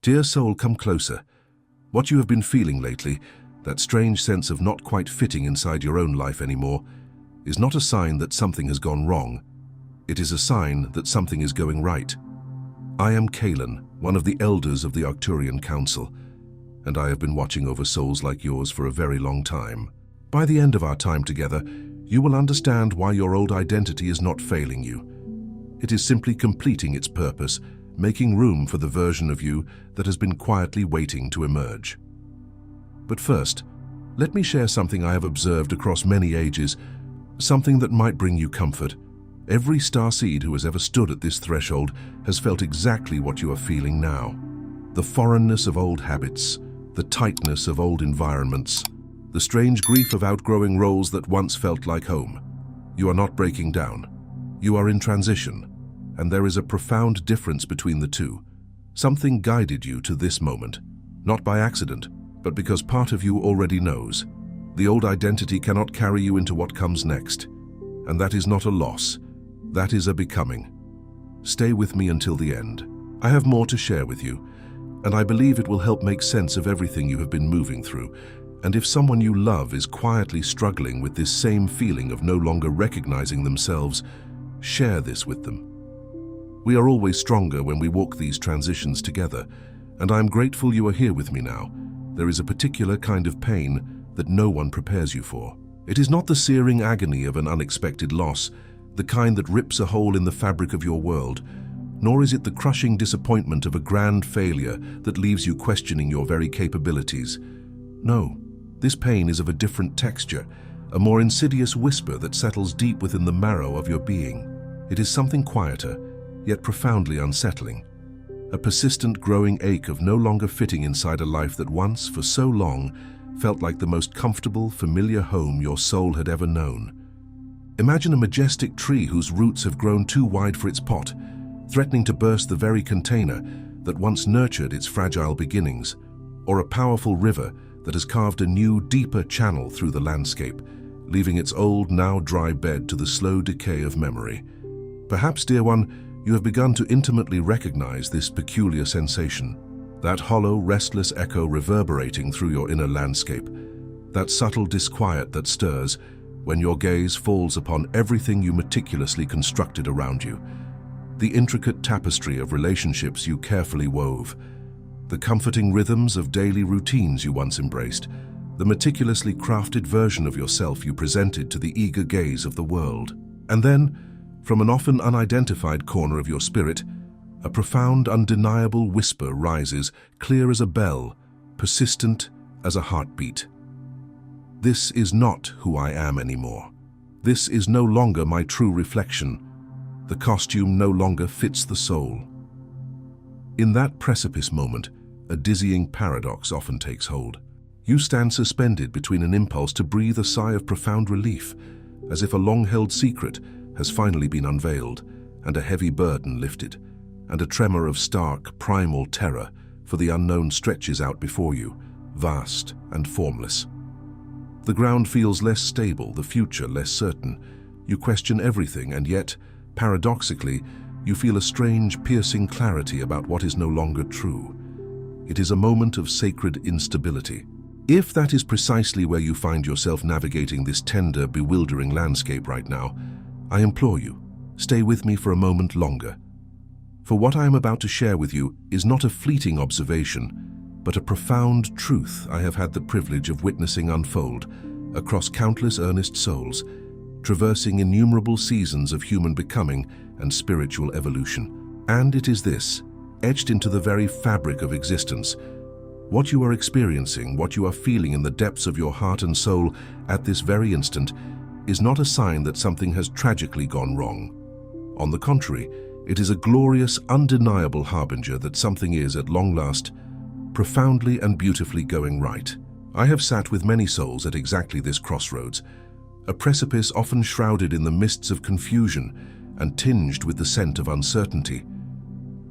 Dear soul, come closer. What you have been feeling lately, that strange sense of not quite fitting inside your own life anymore, is not a sign that something has gone wrong. It is a sign that something is going right. I am Kaelon, one of the elders of the Arcturian Council, and I have been watching over souls like yours for a very long time. By the end of our time together, you will understand why your old identity is not failing you. It is simply completing its purpose, making room for the version of you that has been quietly waiting to emerge. But first, let me share something I have observed across many ages, something that might bring you comfort. Every starseed who has ever stood at this threshold has felt exactly what you are feeling now. The foreignness of old habits, the tightness of old environments, the strange grief of outgrowing roles that once felt like home. You are not breaking down. You are in transition, and there is a profound difference between the two. Something guided you to this moment, not by accident, but because part of you already knows. The old identity cannot carry you into what comes next, and that is not a loss. That is a becoming. Stay with me until the end. I have more to share with you, and I believe it will help make sense of everything you have been moving through. And if someone you love is quietly struggling with this same feeling of no longer recognizing themselves, share this with them. We are always stronger when we walk these transitions together, and I am grateful you are here with me now. There is a particular kind of pain that no one prepares you for. It is not the searing agony of an unexpected loss, the kind that rips a hole in the fabric of your world, nor is it the crushing disappointment of a grand failure that leaves you questioning your very capabilities. No, this pain is of a different texture, a more insidious whisper that settles deep within the marrow of your being. It is something quieter, yet profoundly unsettling. A persistent growing ache of no longer fitting inside a life that once, for so long, felt like the most comfortable, familiar home your soul had ever known. Imagine a majestic tree whose roots have grown too wide for its pot, threatening to burst the very container that once nurtured its fragile beginnings, or a powerful river that has carved a new, deeper channel through the landscape, leaving its old, now dry bed to the slow decay of memory. Perhaps, dear one, you have begun to intimately recognize this peculiar sensation, that hollow, restless echo reverberating through your inner landscape, that subtle disquiet that stirs when your gaze falls upon everything you meticulously constructed around you, the intricate tapestry of relationships you carefully wove, the comforting rhythms of daily routines you once embraced, the meticulously crafted version of yourself you presented to the eager gaze of the world. And then, from an often unidentified corner of your spirit, a profound, undeniable whisper rises, clear as a bell, persistent as a heartbeat. This is not who I am anymore. This is no longer my true reflection. The costume no longer fits the soul. In that precipice moment, a dizzying paradox often takes hold. You stand suspended between an impulse to breathe a sigh of profound relief, as if a long-held secret has finally been unveiled, and a heavy burden lifted, and a tremor of stark, primal terror, for the unknown stretches out before you, vast and formless. The ground feels less stable, the future less certain. You question everything, and yet, paradoxically, you feel a strange, piercing clarity about what is no longer true. It is a moment of sacred instability. If that is precisely where you find yourself navigating this tender, bewildering landscape right now, I implore you, stay with me for a moment longer. For what I am about to share with you is not a fleeting observation, but a profound truth I have had the privilege of witnessing unfold across countless earnest souls, traversing innumerable seasons of human becoming and spiritual evolution. And it is this, etched into the very fabric of existence. What you are experiencing, what you are feeling in the depths of your heart and soul at this very instant, is not a sign that something has tragically gone wrong. On the contrary, it is a glorious, undeniable harbinger that something is, at long last, profoundly and beautifully going right. I have sat with many souls at exactly this crossroads, a precipice often shrouded in the mists of confusion and tinged with the scent of uncertainty.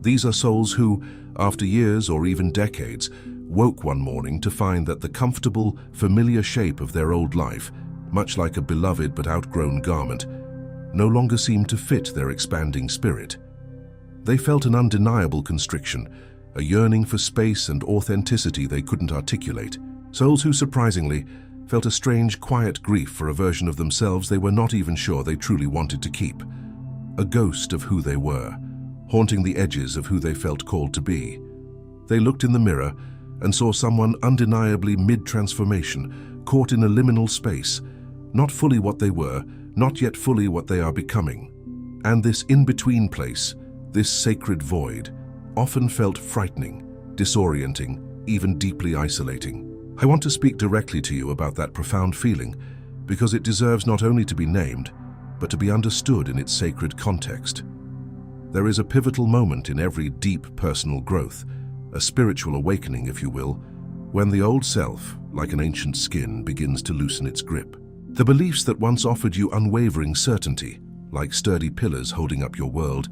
These are souls who, after years or even decades, woke one morning to find that the comfortable, familiar shape of their old life, much like a beloved but outgrown garment, no longer seemed to fit their expanding spirit. They felt an undeniable constriction, a yearning for space and authenticity they couldn't articulate. Souls who, surprisingly, felt a strange, quiet grief for a version of themselves they were not even sure they truly wanted to keep. A ghost of who they were, haunting the edges of who they felt called to be. They looked in the mirror and saw someone undeniably mid-transformation, caught in a liminal space, not fully what they were, not yet fully what they are becoming. And this in-between place, this sacred void, often felt frightening, disorienting, even deeply isolating. I want to speak directly to you about that profound feeling, because it deserves not only to be named, but to be understood in its sacred context. There is a pivotal moment in every deep personal growth, a spiritual awakening, if you will, when the old self, like an ancient skin, begins to loosen its grip. The beliefs that once offered you unwavering certainty, like sturdy pillars holding up your world,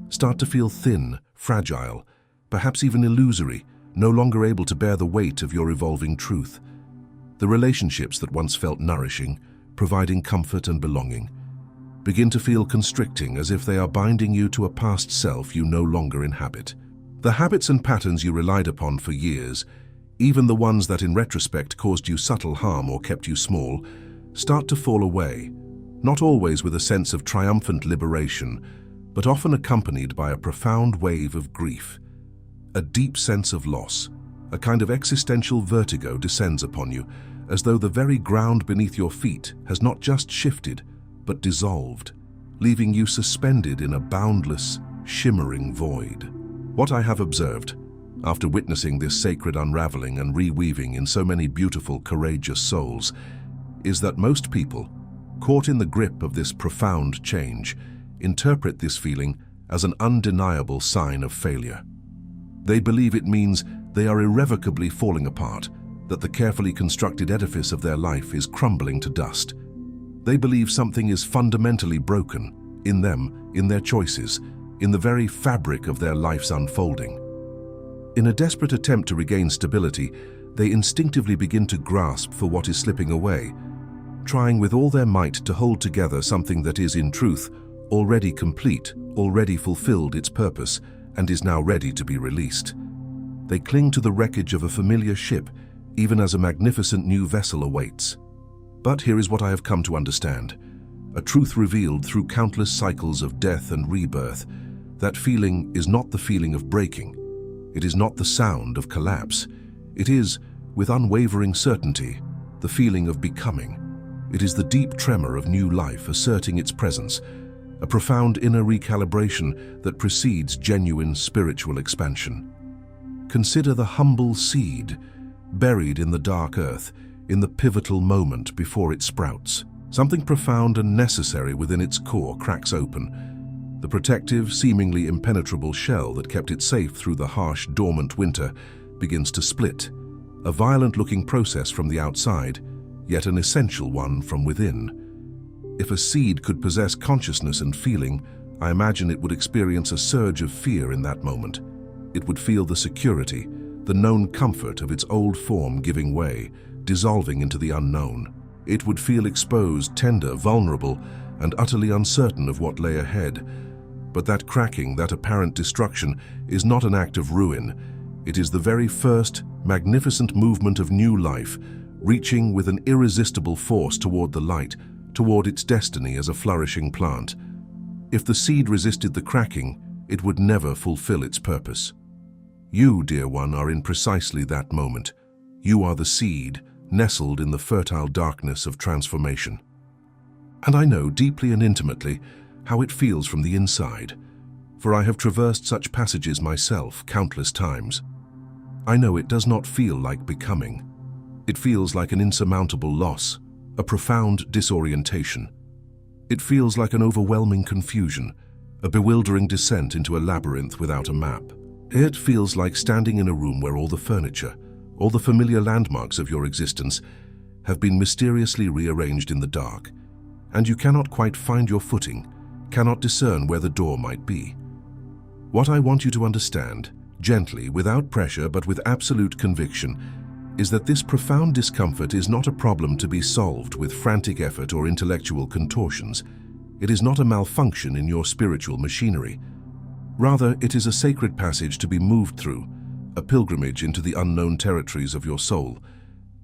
start to feel thin, fragile, perhaps even illusory, no longer able to bear the weight of your evolving truth. The relationships that once felt nourishing, providing comfort and belonging, begin to feel constricting, as if they are binding you to a past self you no longer inhabit. The habits and patterns you relied upon for years, even the ones that in retrospect caused you subtle harm or kept you small, start to fall away, not always with a sense of triumphant liberation, but often accompanied by a profound wave of grief. A deep sense of loss, a kind of existential vertigo descends upon you, as though the very ground beneath your feet has not just shifted, but dissolved, leaving you suspended in a boundless, shimmering void. What I have observed, after witnessing this sacred unraveling and reweaving in so many beautiful, courageous souls, is that most people, caught in the grip of this profound change, interpret this feeling as an undeniable sign of failure. They believe it means they are irrevocably falling apart, that the carefully constructed edifice of their life is crumbling to dust. They believe something is fundamentally broken, in them, in their choices, in the very fabric of their life's unfolding. In a desperate attempt to regain stability, they instinctively begin to grasp for what is slipping away, trying with all their might to hold together something that is, in truth, already complete, already fulfilled its purpose, and is now ready to be released. They cling to the wreckage of a familiar ship, even as a magnificent new vessel awaits. But here is what I have come to understand, a truth revealed through countless cycles of death and rebirth. That feeling is not the feeling of breaking. It is not the sound of collapse. It is, with unwavering certainty, the feeling of becoming. It is the deep tremor of new life asserting its presence, a profound inner recalibration that precedes genuine spiritual expansion. Consider the humble seed, buried in the dark earth, in the pivotal moment before it sprouts. Something profound and necessary within its core cracks open. The protective, seemingly impenetrable shell that kept it safe through the harsh, dormant winter begins to split, a violent-looking process from the outside, yet an essential one from within. If a seed could possess consciousness and feeling, I imagine it would experience a surge of fear in that moment. It would feel the security, the known comfort of its old form giving way, dissolving into the unknown. It would feel exposed, tender, vulnerable, and utterly uncertain of what lay ahead. But that cracking, that apparent destruction, is not an act of ruin. It is the very first, magnificent movement of new life, reaching with an irresistible force toward the light, toward its destiny as a flourishing plant. If the seed resisted the cracking, it would never fulfill its purpose. You, dear one, are in precisely that moment. You are the seed, nestled in the fertile darkness of transformation. And I know deeply and intimately how it feels from the inside, for I have traversed such passages myself countless times. I know it does not feel like becoming. It feels like an insurmountable loss, a profound disorientation. It feels like an overwhelming confusion, a bewildering descent into a labyrinth without a map. It feels like standing in a room where all the furniture, all the familiar landmarks of your existence have been mysteriously rearranged in the dark, and you cannot quite find your footing, cannot discern where the door might be. What I want you to understand, gently, without pressure but with absolute conviction, is that this profound discomfort is not a problem to be solved with frantic effort or intellectual contortions. It is not a malfunction in your spiritual machinery. Rather, it is a sacred passage to be moved through, a pilgrimage into the unknown territories of your soul.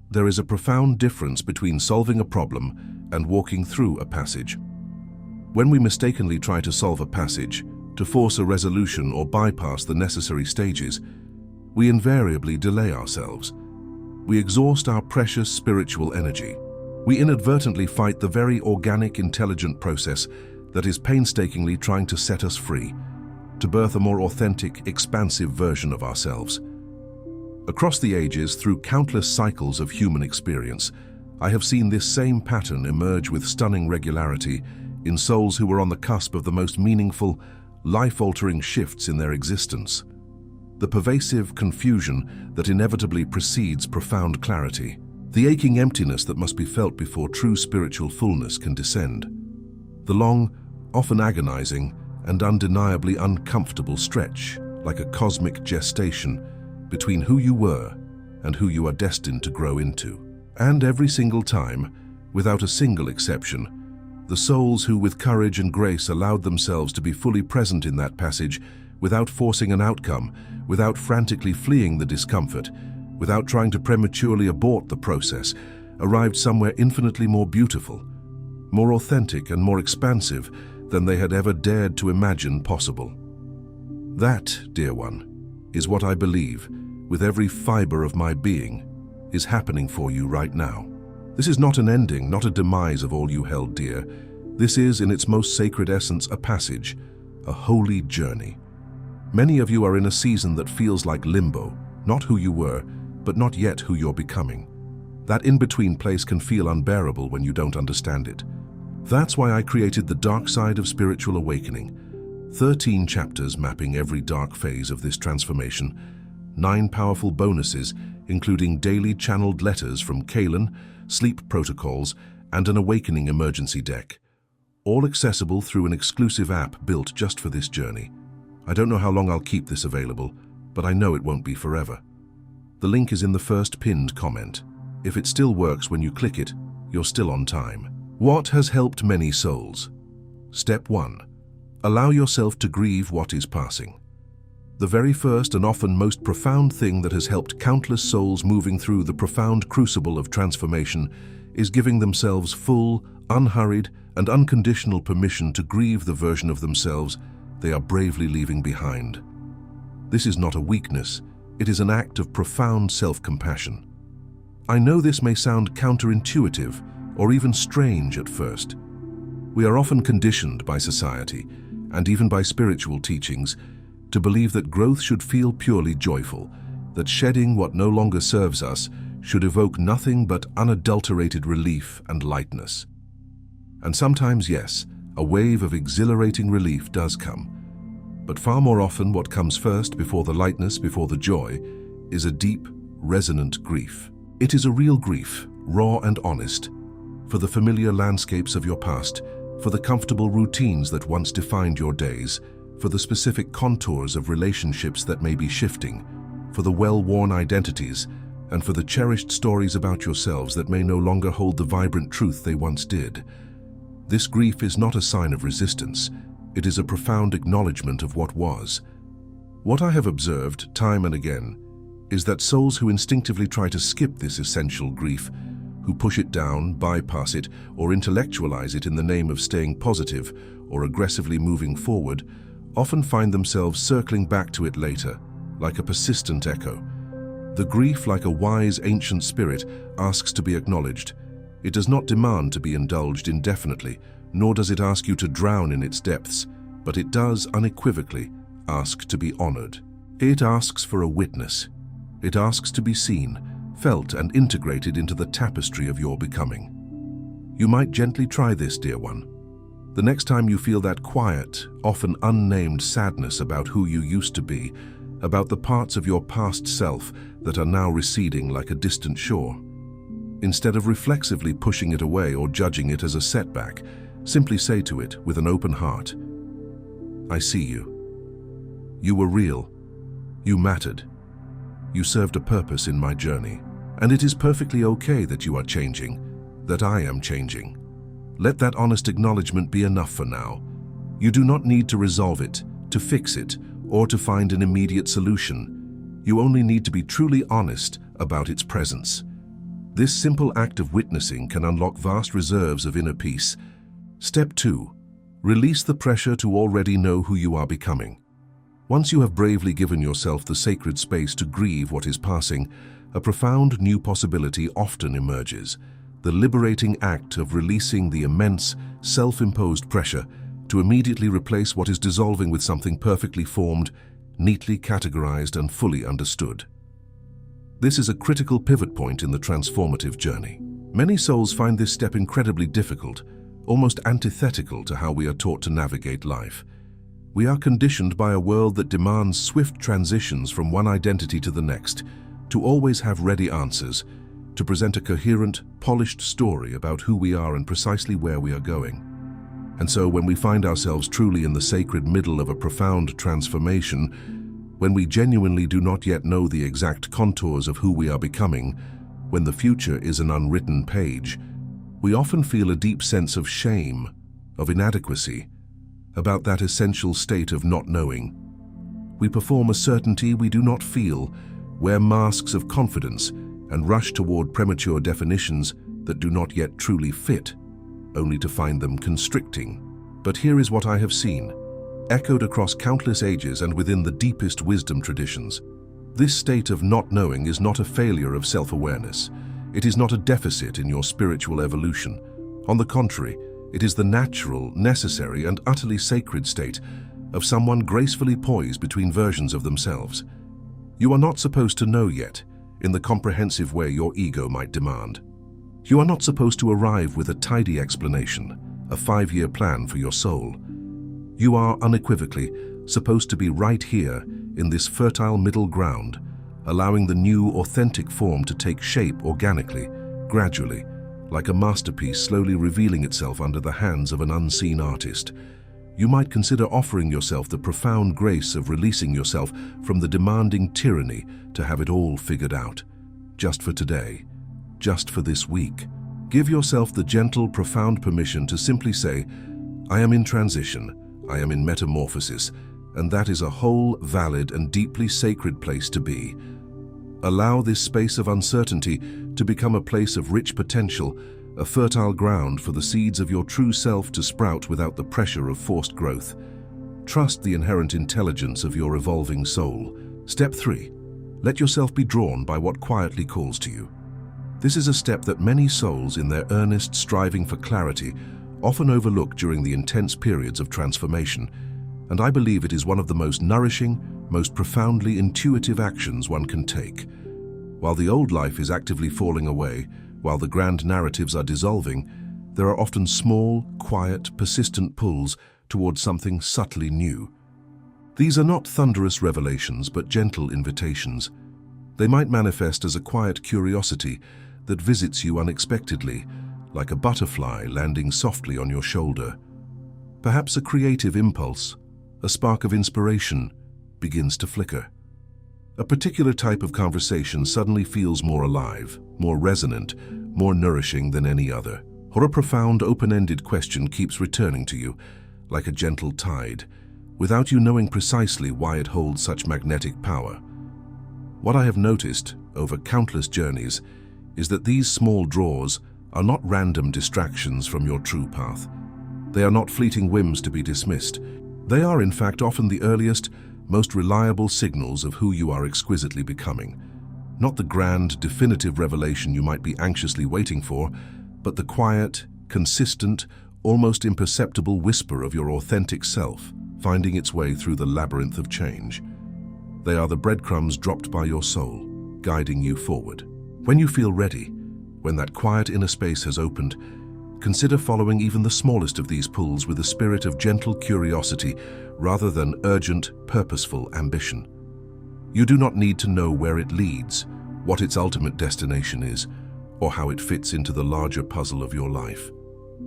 There is a profound difference between solving a problem and walking through a passage. When we mistakenly try to solve a passage, to force a resolution or bypass the necessary stages, we invariably delay ourselves. We exhaust our precious spiritual energy. We inadvertently fight the very organic, intelligent process that is painstakingly trying to set us free, to birth a more authentic, expansive version of ourselves. Across the ages, through countless cycles of human experience, I have seen this same pattern emerge with stunning regularity in souls who were on the cusp of the most meaningful, life-altering shifts in their existence. The pervasive confusion that inevitably precedes profound clarity. The aching emptiness that must be felt before true spiritual fullness can descend. The long, often agonizing, and undeniably uncomfortable stretch, like a cosmic gestation, between who you were and who you are destined to grow into. And every single time, without a single exception, the souls who with courage and grace allowed themselves to be fully present in that passage, without forcing an outcome, without frantically fleeing the discomfort, without trying to prematurely abort the process, arrived somewhere infinitely more beautiful, more authentic and more expansive than they had ever dared to imagine possible. That, dear one, is what I believe, with every fiber of my being, is happening for you right now. This is not an ending, not a demise of all you held dear. This is, in its most sacred essence, a passage, a holy journey. Many of you are in a season that feels like limbo, not who you were, but not yet who you're becoming. That in-between place can feel unbearable when you don't understand it. That's why I created the Dark Side of Spiritual Awakening. 13 chapters mapping every dark phase of this transformation, 9 powerful bonuses, including daily channeled letters from Kaelon, sleep protocols, and an awakening emergency deck. All accessible through an exclusive app built just for this journey. I don't know how long I'll keep this available, but I know it won't be forever. The link is in the first pinned comment. If it still works when you click it, you're still on time. What has helped many souls? Step 1. Allow yourself to grieve what is passing. The very first and often most profound thing that has helped countless souls moving through the profound crucible of transformation is giving themselves full, unhurried, and unconditional permission to grieve the version of themselves they are bravely leaving behind. This is not a weakness, it is an act of profound self-compassion. I know this may sound counterintuitive or even strange at first. We are often conditioned by society, and even by spiritual teachings, to believe that growth should feel purely joyful, that shedding what no longer serves us should evoke nothing but unadulterated relief and lightness. And sometimes, yes, a wave of exhilarating relief does come. But far more often what comes first, before the lightness, before the joy, is a deep, resonant grief. It is a real grief, raw and honest, for the familiar landscapes of your past, for the comfortable routines that once defined your days, for the specific contours of relationships that may be shifting, for the well-worn identities, and for the cherished stories about yourselves that may no longer hold the vibrant truth they once did. This grief is not a sign of resistance, it is a profound acknowledgement of what was. What I have observed time and again is that souls who instinctively try to skip this essential grief, who push it down, bypass it, or intellectualize it in the name of staying positive or aggressively moving forward, often find themselves circling back to it later, like a persistent echo. The grief, like a wise ancient spirit, asks to be acknowledged. It does not demand to be indulged indefinitely, nor does it ask you to drown in its depths, but it does unequivocally ask to be honored. It asks for a witness. It asks to be seen, felt, and integrated into the tapestry of your becoming. You might gently try this, dear one. The next time you feel that quiet, often unnamed sadness about who you used to be, about the parts of your past self that are now receding like a distant shore, instead of reflexively pushing it away or judging it as a setback, simply say to it with an open heart, I see you. You were real. You mattered. You served a purpose in my journey. And it is perfectly okay that you are changing, that I am changing. Let that honest acknowledgement be enough for now. You do not need to resolve it, to fix it, or to find an immediate solution. You only need to be truly honest about its presence. This simple act of witnessing can unlock vast reserves of inner peace. Step 2. Release the pressure to already know who you are becoming. Once you have bravely given yourself the sacred space to grieve what is passing, a profound new possibility often emerges: the liberating act of releasing the immense, self-imposed pressure to immediately replace what is dissolving with something perfectly formed, neatly categorized, and fully understood. This is a critical pivot point in the transformative journey. Many souls find this step incredibly difficult, almost antithetical to how we are taught to navigate life. We are conditioned by a world that demands swift transitions from one identity to the next, to always have ready answers, to present a coherent, polished story about who we are and precisely where we are going. And so when we find ourselves truly in the sacred middle of a profound transformation, when we genuinely do not yet know the exact contours of who we are becoming, when the future is an unwritten page, we often feel a deep sense of shame, of inadequacy, about that essential state of not knowing. We perform a certainty we do not feel, wear masks of confidence, and rush toward premature definitions that do not yet truly fit, only to find them constricting. But here is what I have seen, echoed across countless ages and within the deepest wisdom traditions. This state of not knowing is not a failure of self-awareness. It is not a deficit in your spiritual evolution. On the contrary, it is the natural, necessary, and utterly sacred state of someone gracefully poised between versions of themselves. You are not supposed to know yet, in the comprehensive way your ego might demand. You are not supposed to arrive with a tidy explanation, a 5-year plan for your soul. You are unequivocally supposed to be right here in this fertile middle ground, allowing the new, authentic form to take shape organically, gradually, like a masterpiece slowly revealing itself under the hands of an unseen artist. You might consider offering yourself the profound grace of releasing yourself from the demanding tyranny to have it all figured out. Just for today, just for this week. Give yourself the gentle, profound permission to simply say, I am in transition, I am in metamorphosis, and that is a whole, valid, and deeply sacred place to be. Allow this space of uncertainty to become a place of rich potential, a fertile ground for the seeds of your true self to sprout without the pressure of forced growth. Trust the inherent intelligence of your evolving soul. Step 3. Let yourself be drawn by what quietly calls to you. This is a step that many souls, in their earnest striving for clarity, often overlook during the intense periods of transformation, and I believe it is one of the most nourishing, most profoundly intuitive actions one can take. While the old life is actively falling away, while the grand narratives are dissolving, there are often small, quiet, persistent pulls towards something subtly new. These are not thunderous revelations, but gentle invitations. They might manifest as a quiet curiosity that visits you unexpectedly, like a butterfly landing softly on your shoulder. Perhaps a creative impulse, a spark of inspiration, begins to flicker. A particular type of conversation suddenly feels more alive, more resonant, more nourishing than any other. Or a profound, open-ended question keeps returning to you, like a gentle tide, without you knowing precisely why it holds such magnetic power. What I have noticed over countless journeys is that these small draws are not random distractions from your true path. They are not fleeting whims to be dismissed. They are, in fact, often the earliest, most reliable signals of who you are exquisitely becoming. Not the grand, definitive revelation you might be anxiously waiting for, but the quiet, consistent, almost imperceptible whisper of your authentic self, finding its way through the labyrinth of change. They are the breadcrumbs dropped by your soul, guiding you forward. When you feel ready, when that quiet inner space has opened, consider following even the smallest of these pulls with a spirit of gentle curiosity rather than urgent, purposeful ambition. You do not need to know where it leads, what its ultimate destination is, or how it fits into the larger puzzle of your life.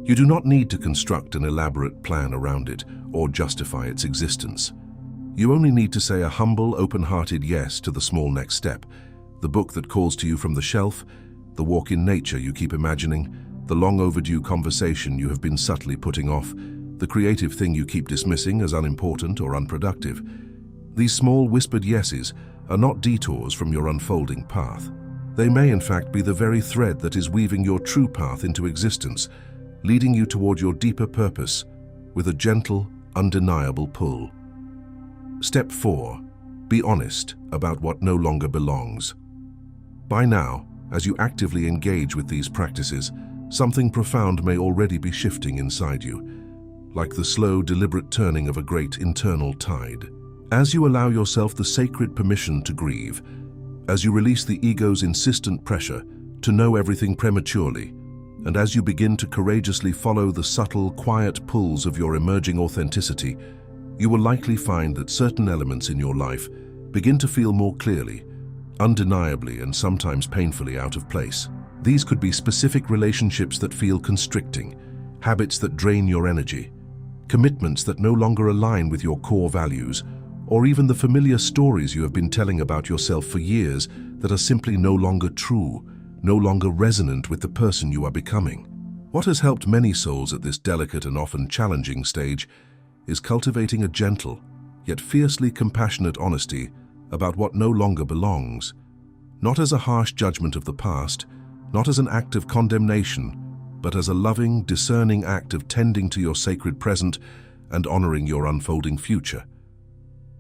You do not need to construct an elaborate plan around it or justify its existence. You only need to say a humble, open-hearted yes to the small next step, the book that calls to you from the shelf, the walk in nature you keep imagining, the long overdue conversation you have been subtly putting off, the creative thing you keep dismissing as unimportant or unproductive. These small whispered yeses are not detours from your unfolding path. They may in fact be the very thread that is weaving your true path into existence, leading you toward your deeper purpose with a gentle, undeniable pull. Step 4. Be honest about what no longer belongs. By now, as you actively engage with these practices, something profound may already be shifting inside you, like the slow, deliberate turning of a great internal tide. As you allow yourself the sacred permission to grieve, as you release the ego's insistent pressure to know everything prematurely, and as you begin to courageously follow the subtle, quiet pulls of your emerging authenticity, you will likely find that certain elements in your life begin to feel more clearly, undeniably and sometimes painfully out of place. These could be specific relationships that feel constricting, habits that drain your energy, commitments that no longer align with your core values, or even the familiar stories you have been telling about yourself for years that are simply no longer true, no longer resonant with the person you are becoming. What has helped many souls at this delicate and often challenging stage is cultivating a gentle, yet fiercely compassionate honesty about what no longer belongs, not as a harsh judgment of the past, not as an act of condemnation, but as a loving, discerning act of tending to your sacred present and honoring your unfolding future.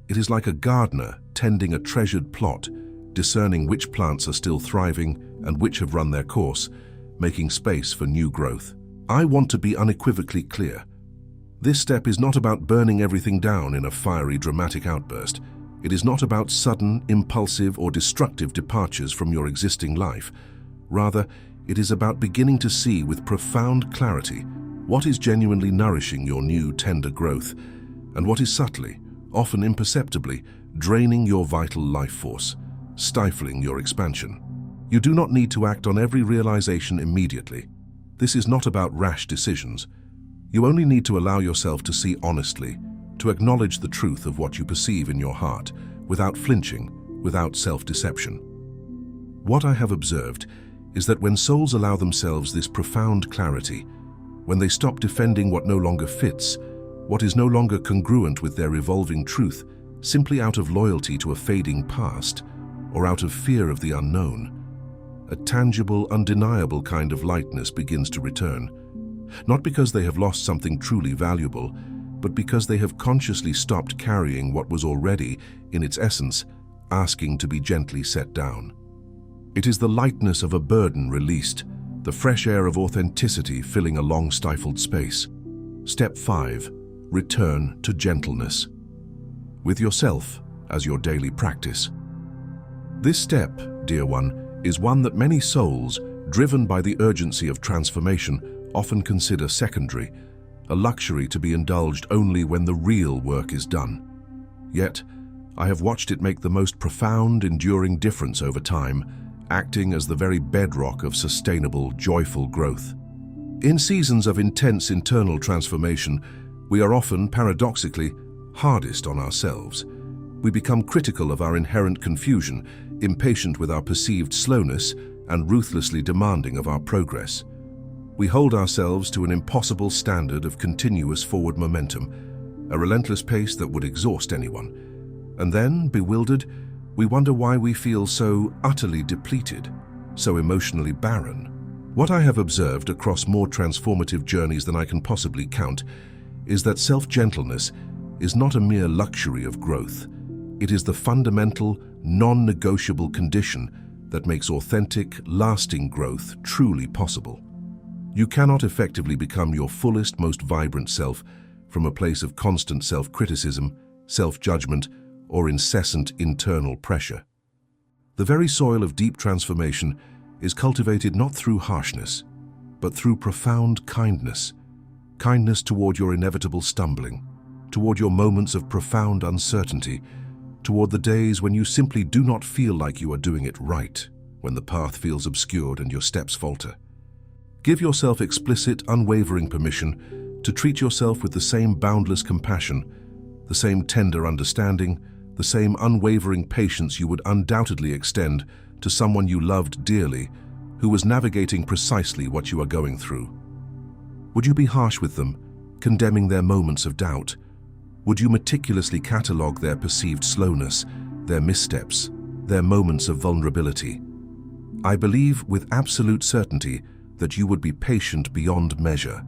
It is like a gardener tending a treasured plot, discerning which plants are still thriving and which have run their course, making space for new growth. I want to be unequivocally clear. This step is not about burning everything down in a fiery, dramatic outburst. It is not about sudden, impulsive, or destructive departures from your existing life. Rather, it is about beginning to see with profound clarity what is genuinely nourishing your new, tender growth, and what is subtly, often imperceptibly, draining your vital life force, stifling your expansion. You do not need to act on every realization immediately. This is not about rash decisions. You only need to allow yourself to see honestly, to acknowledge the truth of what you perceive in your heart, without flinching, without self-deception. What I have observed is that when souls allow themselves this profound clarity, when they stop defending what no longer fits, what is no longer congruent with their evolving truth, simply out of loyalty to a fading past, or out of fear of the unknown, a tangible, undeniable kind of lightness begins to return. Not because they have lost something truly valuable, but because they have consciously stopped carrying what was already, in its essence, asking to be gently set down. It is the lightness of a burden released, the fresh air of authenticity filling a long-stifled space. Step 5. Return to gentleness. With yourself as your daily practice. This step, dear one, is one that many souls, driven by the urgency of transformation, often consider secondary, a luxury to be indulged only when the real work is done. Yet, I have watched it make the most profound, enduring difference over time, acting as the very bedrock of sustainable, joyful growth. In seasons of intense internal transformation, we are often, paradoxically, hardest on ourselves. We become critical of our inherent confusion, impatient with our perceived slowness, and ruthlessly demanding of our progress. We hold ourselves to an impossible standard of continuous forward momentum, a relentless pace that would exhaust anyone. And then, bewildered, we wonder why we feel so utterly depleted, so emotionally barren. What I have observed across more transformative journeys than I can possibly count is that self-gentleness is not a mere luxury of growth. It is the fundamental, non-negotiable condition that makes authentic, lasting growth truly possible. You cannot effectively become your fullest, most vibrant self from a place of constant self-criticism, self-judgment, or incessant internal pressure. The very soil of deep transformation is cultivated not through harshness, but through profound kindness. Kindness toward your inevitable stumbling, toward your moments of profound uncertainty, toward the days when you simply do not feel like you are doing it right, when the path feels obscured and your steps falter. Give yourself explicit, unwavering permission to treat yourself with the same boundless compassion, the same tender understanding, the same unwavering patience you would undoubtedly extend to someone you loved dearly, who was navigating precisely what you are going through. Would you be harsh with them, condemning their moments of doubt? Would you meticulously catalogue their perceived slowness, their missteps, their moments of vulnerability. I believe with absolute certainty that you would be patient beyond measure.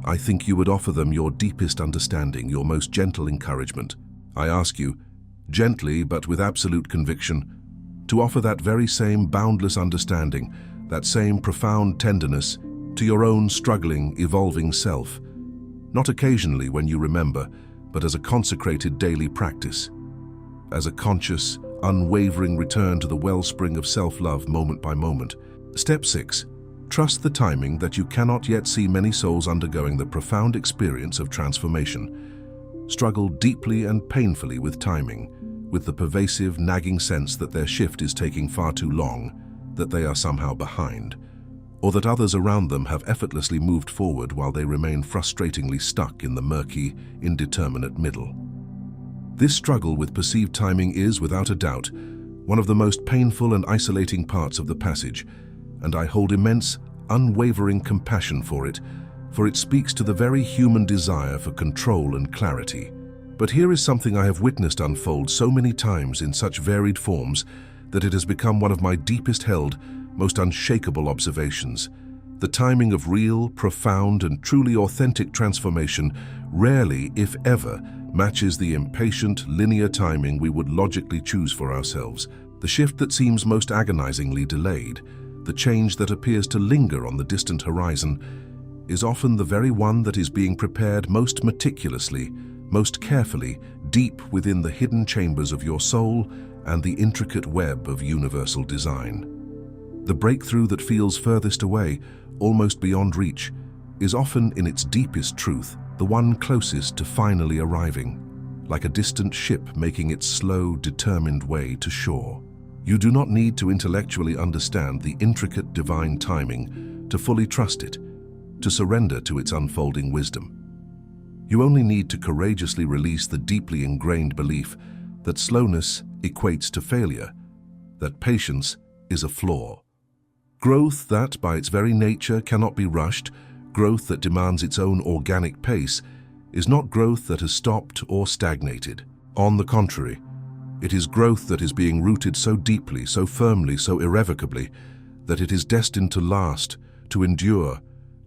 I think you would offer them your deepest understanding, your most gentle encouragement. I ask you, gently but with absolute conviction, to offer that very same boundless understanding, that same profound tenderness to your own struggling, evolving self, not occasionally when you remember, but as a consecrated daily practice, as a conscious, unwavering return to the wellspring of self-love moment by moment. Step 6. Trust the timing that you cannot yet see. Many souls undergoing the profound experience of transformation struggle deeply and painfully with timing, with the pervasive, nagging sense that their shift is taking far too long, that they are somehow behind, or that others around them have effortlessly moved forward while they remain frustratingly stuck in the murky, indeterminate middle. This struggle with perceived timing is, without a doubt, one of the most painful and isolating parts of the passage, and I hold immense, unwavering compassion for it speaks to the very human desire for control and clarity. But here is something I have witnessed unfold so many times in such varied forms that it has become one of my deepest held, most unshakable observations. The timing of real, profound, and truly authentic transformation rarely, if ever, matches the impatient, linear timing we would logically choose for ourselves. The shift that seems most agonizingly delayed, the change that appears to linger on the distant horizon, is often the very one that is being prepared most meticulously, most carefully, deep within the hidden chambers of your soul and the intricate web of universal design. The breakthrough that feels furthest away, almost beyond reach, is often in its deepest truth the one closest to finally arriving, like a distant ship making its slow, determined way to shore. You do not need to intellectually understand the intricate divine timing to fully trust it, to surrender to its unfolding wisdom. You only need to courageously release the deeply ingrained belief that slowness equates to failure, that patience is a flaw. Growth that, by its very nature, cannot be rushed, growth that demands its own organic pace, is not growth that has stopped or stagnated. On the contrary, it is growth that is being rooted so deeply, so firmly, so irrevocably, that it is destined to last, to endure,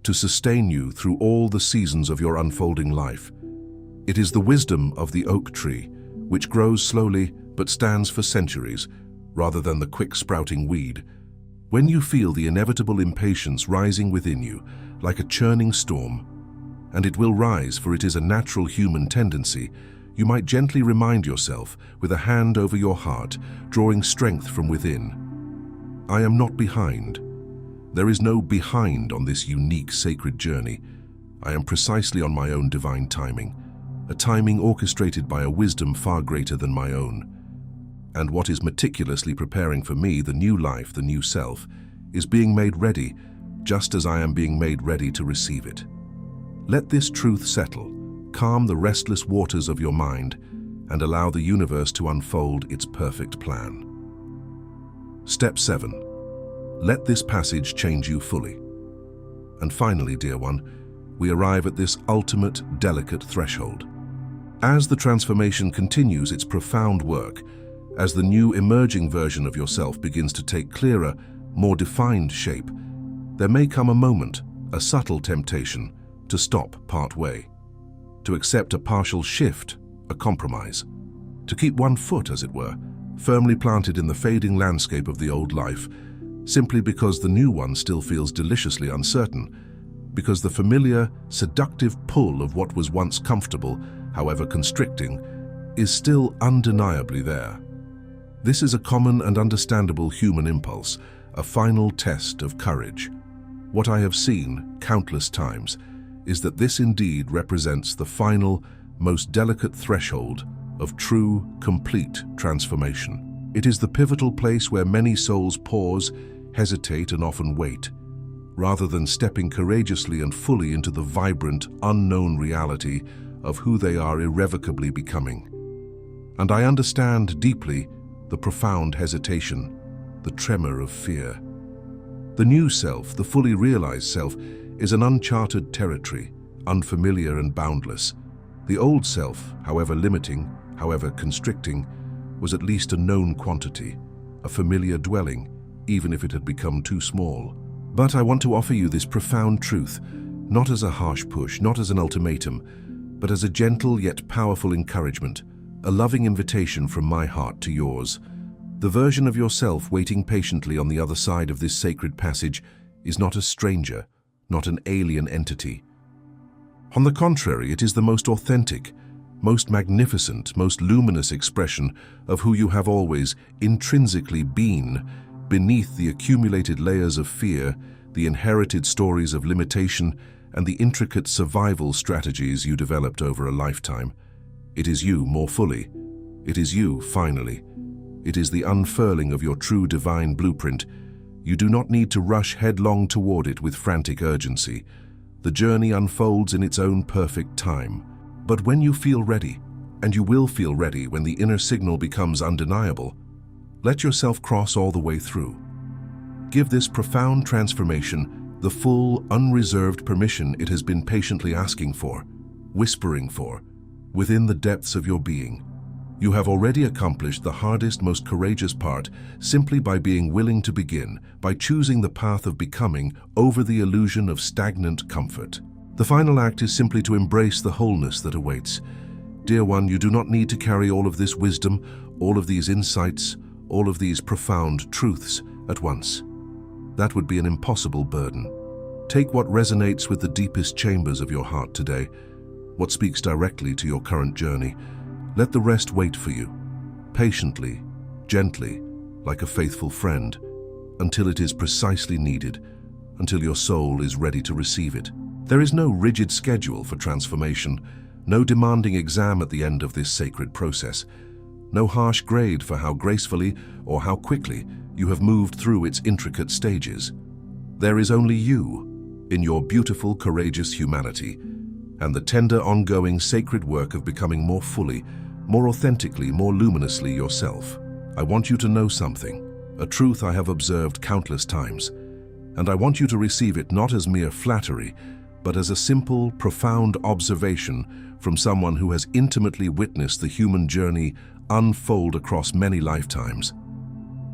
to sustain you through all the seasons of your unfolding life. It is the wisdom of the oak tree, which grows slowly but stands for centuries, rather than the quick-sprouting weed. When you feel the inevitable impatience rising within you, like a churning storm, and it will rise, for it is a natural human tendency, you might gently remind yourself, with a hand over your heart, drawing strength from within, I am not behind. There is no behind on this unique sacred journey. I am precisely on my own divine timing, a timing orchestrated by a wisdom far greater than my own. And what is meticulously preparing for me, the new life, the new self, is being made ready, just as I am being made ready to receive it. Let this truth settle, calm the restless waters of your mind, and allow the universe to unfold its perfect plan. Step 7. Let this passage change you fully. And finally, dear one, we arrive at this ultimate, delicate threshold. As the transformation continues its profound work, as the new emerging version of yourself begins to take clearer, more defined shape, there may come a moment, a subtle temptation, to stop partway, to accept a partial shift, a compromise, to keep one foot, as it were, firmly planted in the fading landscape of the old life, simply because the new one still feels deliciously uncertain, because the familiar, seductive pull of what was once comfortable, however constricting, is still undeniably there. This is a common and understandable human impulse, a final test of courage. What I have seen countless times is that this indeed represents the final, most delicate threshold of true, complete transformation. It is the pivotal place where many souls pause, hesitate, and often wait, rather than stepping courageously and fully into the vibrant, unknown reality of who they are irrevocably becoming. And I understand deeply the profound hesitation, the tremor of fear. The new self, the fully realized self, is an uncharted territory, unfamiliar and boundless. The old self, however limiting, however constricting, was at least a known quantity, a familiar dwelling, even if it had become too small. But I want to offer you this profound truth, not as a harsh push, not as an ultimatum, but as a gentle yet powerful encouragement, a loving invitation from my heart to yours. The version of yourself waiting patiently on the other side of this sacred passage is not a stranger, not an alien entity. On the contrary, it is the most authentic, most magnificent, most luminous expression of who you have always intrinsically been, beneath the accumulated layers of fear, the inherited stories of limitation, and the intricate survival strategies you developed over a lifetime. It is you more fully. It is you, finally. It is the unfurling of your true divine blueprint. You do not need to rush headlong toward it with frantic urgency. The journey unfolds in its own perfect time. But when you feel ready, and you will feel ready when the inner signal becomes undeniable, let yourself cross all the way through. Give this profound transformation the full, unreserved permission it has been patiently asking for, whispering for, within the depths of your being. You have already accomplished the hardest, most courageous part simply by being willing to begin, by choosing the path of becoming over the illusion of stagnant comfort. The final act is simply to embrace the wholeness that awaits. Dear one, you do not need to carry all of this wisdom, all of these insights, all of these profound truths at once. That would be an impossible burden. Take what resonates with the deepest chambers of your heart today, what speaks directly to your current journey. Let the rest wait for you, patiently, gently, like a faithful friend, until it is precisely needed, until your soul is ready to receive it. There is no rigid schedule for transformation, no demanding exam at the end of this sacred process, no harsh grade for how gracefully or how quickly you have moved through its intricate stages. There is only you, in your beautiful, courageous humanity, and the tender, ongoing, sacred work of becoming more fully, more authentically, more luminously yourself. I want you to know something, a truth I have observed countless times, and I want you to receive it not as mere flattery, but as a simple, profound observation from someone who has intimately witnessed the human journey unfold across many lifetimes.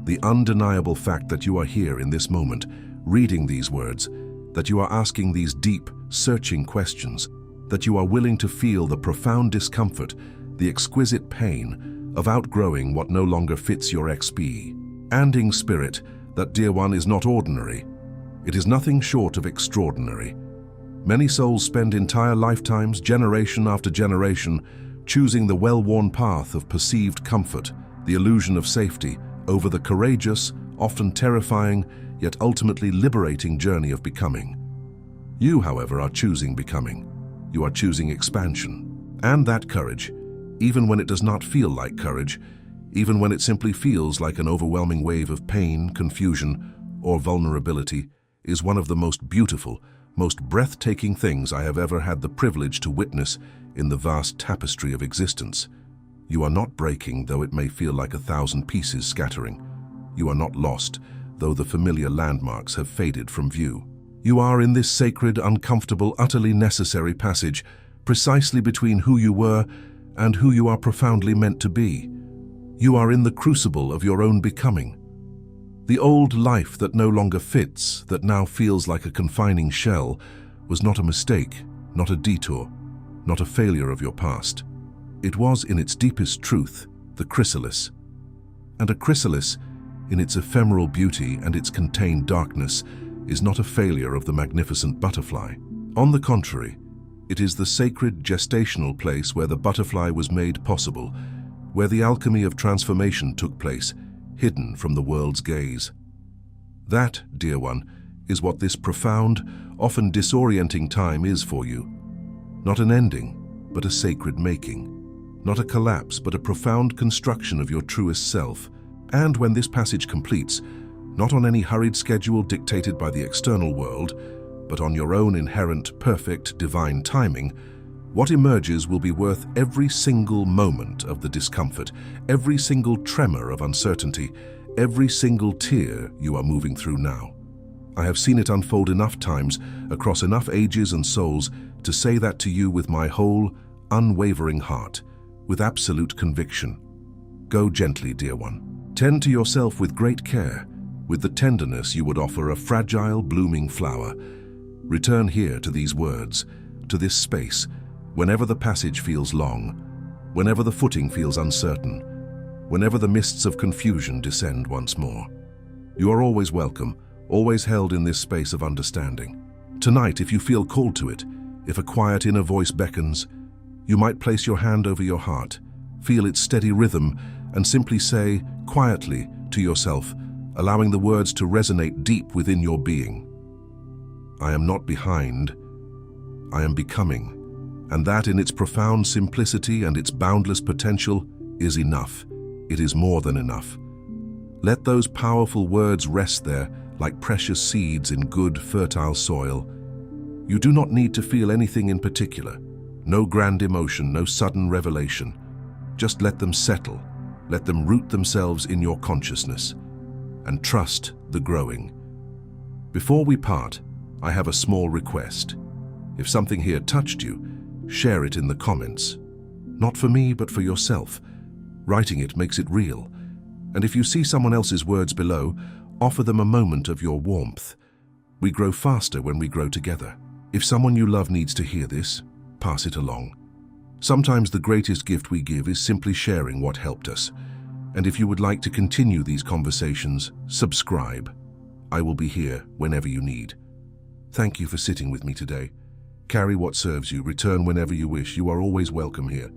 The undeniable fact that you are here in this moment, reading these words, that you are asking these deep, searching questions, that you are willing to feel the profound discomfort, the exquisite pain of outgrowing what no longer fits your expanding spirit, that, dear one, is not ordinary. It is nothing short of extraordinary. Many souls spend entire lifetimes, generation after generation, choosing the well-worn path of perceived comfort, the illusion of safety, over the courageous, often terrifying, yet ultimately liberating journey of becoming. You, however, are choosing becoming. You are choosing expansion. And that courage, even when it does not feel like courage, even when it simply feels like an overwhelming wave of pain, confusion, or vulnerability, is one of the most beautiful, most breathtaking things I have ever had the privilege to witness in the vast tapestry of existence. You are not breaking, though it may feel like 1,000 pieces scattering. You are not lost, though the familiar landmarks have faded from view. You are in this sacred, uncomfortable, utterly necessary passage, precisely between who you were and who you are profoundly meant to be. You are in the crucible of your own becoming. The old life that no longer fits, that now feels like a confining shell, was not a mistake, not a detour, not a failure of your past. It was, in its deepest truth, the chrysalis. And a chrysalis, in its ephemeral beauty and its contained darkness, is not a failure of the magnificent butterfly. On the contrary, it is the sacred gestational place where the butterfly was made possible, where the alchemy of transformation took place, hidden from the world's gaze. That, dear one, is what this profound, often disorienting time is for you. Not an ending, but a sacred making. Not a collapse, but a profound construction of your truest self. And when this passage completes, not on any hurried schedule dictated by the external world, but on your own inherent, perfect, divine timing, what emerges will be worth every single moment of the discomfort, every single tremor of uncertainty, every single tear you are moving through now. I have seen it unfold enough times, across enough ages and souls, to say that to you with my whole, unwavering heart, with absolute conviction. Go gently, dear one. Tend to yourself with great care, with the tenderness you would offer a fragile, blooming flower. Return here to these words, to this space, whenever the passage feels long, whenever the footing feels uncertain, whenever the mists of confusion descend once more. You are always welcome, always held in this space of understanding. Tonight, if you feel called to it, if a quiet inner voice beckons, you might place your hand over your heart, feel its steady rhythm, and simply say, quietly, to yourself, allowing the words to resonate deep within your being. I am not behind, I am becoming, and that in its profound simplicity and its boundless potential is enough. It is more than enough. Let those powerful words rest there like precious seeds in good, fertile soil. You do not need to feel anything in particular. No grand emotion, no sudden revelation. Just let them settle. Let them root themselves in your consciousness. And trust the growing. Before we part, I have a small request. If something here touched you, share it in the comments. Not for me, but for yourself. Writing it makes it real. And if you see someone else's words below, offer them a moment of your warmth. We grow faster when we grow together. If someone you love needs to hear this, pass it along. Sometimes the greatest gift we give is simply sharing what helped us. And if you would like to continue these conversations, subscribe. I will be here whenever you need. Thank you for sitting with me today. Carry what serves you, return whenever you wish. You are always welcome here.